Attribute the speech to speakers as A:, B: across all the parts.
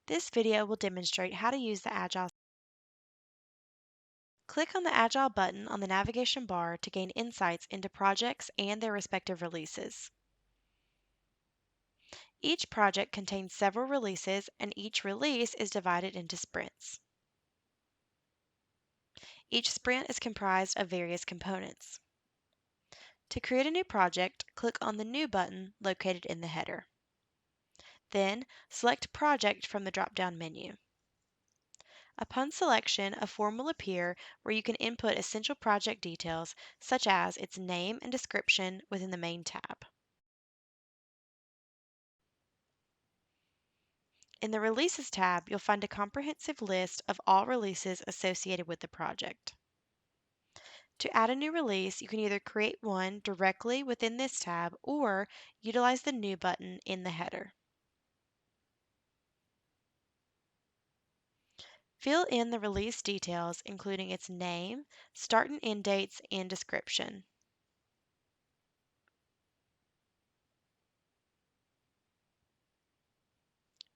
A: This video will demonstrate how to use the Agile. Click on the Agile button on the navigation bar to gain insights into projects and their respective releases. Each project contains several releases, and each release is divided into sprints. Each sprint is comprised of various components. To create a new project, click on the New button located in the header. Then, select Project from the drop-down menu. Upon selection, a form will appear where you can input essential project details, such as its name and description within the Main tab. In the Releases tab, you'll find a comprehensive list of all releases associated with the project. To add a new release, you can either create one directly within this tab or utilize the New button in the header. Fill in the release details, including its name, start and end dates, and description.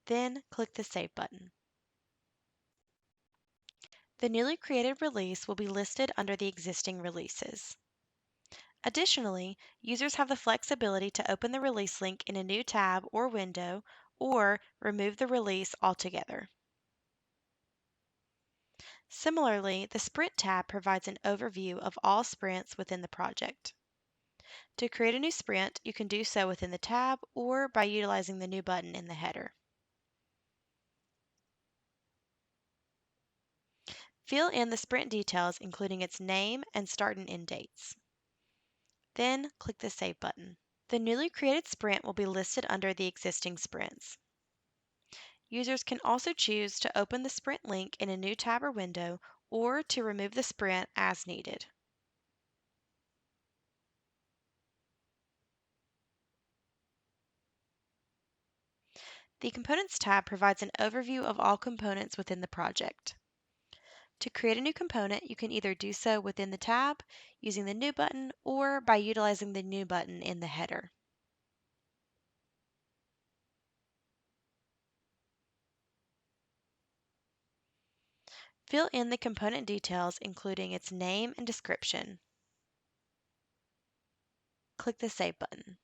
A: Then click the Save button. The newly created release will be listed under the existing releases. Additionally, users have the flexibility to open the release link in a new tab or window, or remove the release altogether. Similarly, the Sprint tab provides an overview of all sprints within the project. To create a new sprint, you can do so within the tab or by utilizing the New button in the header. Fill in the sprint details, including its name and start and end dates. Then click the Save button. The newly created sprint will be listed under the existing sprints. Users can also choose to open the sprint link in a new tab or window, or to remove the sprint as needed. The Components tab provides an overview of all components within the project. To create a new component, you can either do so within the tab, using the New button, or by utilizing the New button in the header. Fill in the component details, including its name and description. Click the Save button.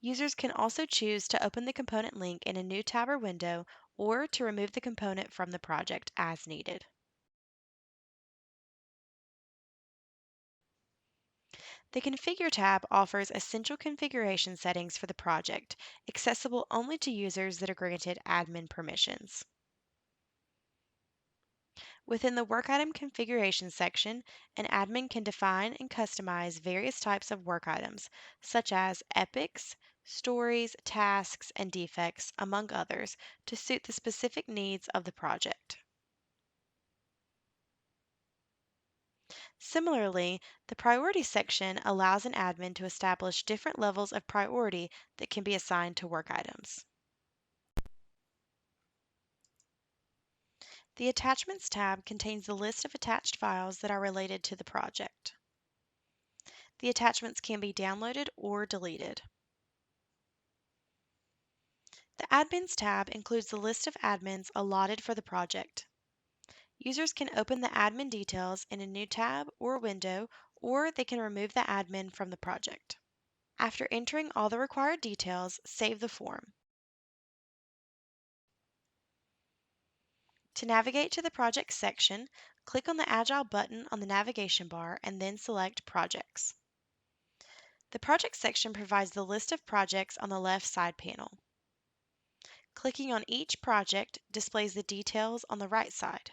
A: Users can also choose to open the component link in a new tab or window, or to remove the component from the project as needed. The Configure tab offers essential configuration settings for the project, accessible only to users that are granted admin permissions. Within the Work Item Configuration section, an admin can define and customize various types of work items, such as epics, stories, tasks, and defects, among others, to suit the specific needs of the project. Similarly, the Priority section allows an admin to establish different levels of priority that can be assigned to work items. The Attachments tab contains the list of attached files that are related to the project. The attachments can be downloaded or deleted. The Admins tab includes the list of admins allotted for the project. Users can open the admin details in a new tab or window, or they can remove the admin from the project. After entering all the required details, save the form. To navigate to the Projects section, click on the Agile button on the navigation bar and then select Projects. The Projects section provides the list of projects on the left side panel. Clicking on each project displays the details on the right side.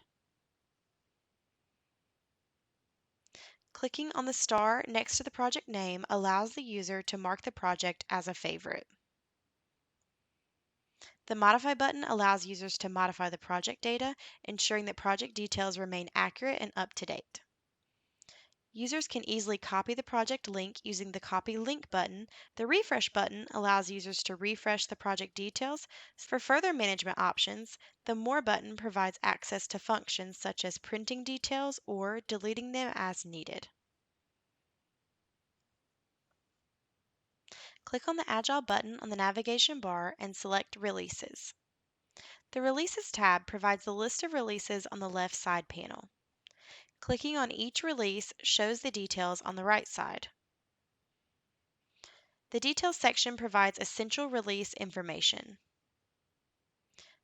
A: Clicking on the star next to the project name allows the user to mark the project as a favorite. The Modify button allows users to modify the project data, ensuring that project details remain accurate and up to date. Users can easily copy the project link using the Copy Link button. The Refresh button allows users to refresh the project details. For further management options, the More button provides access to functions such as printing details or deleting them as needed. Click on the Agile button on the navigation bar and select Releases. The Releases tab provides the list of releases on the left side panel. Clicking on each release shows the details on the right side. The Details section provides essential release information.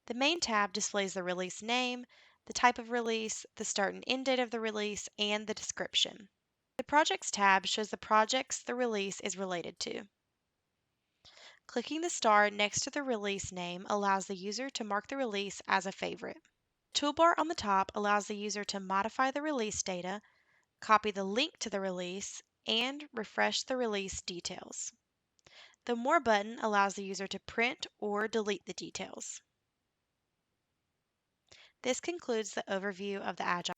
A: The Main tab displays the release name, the type of release, the start and end date of the release, and the description. The Projects tab shows the projects the release is related to. Clicking the star next to the release name allows the user to mark the release as a favorite. The toolbar on the top allows the user to modify the release data, copy the link to the release, and refresh the release details. The More button allows the user to print or delete the details. This concludes the overview of the Agile.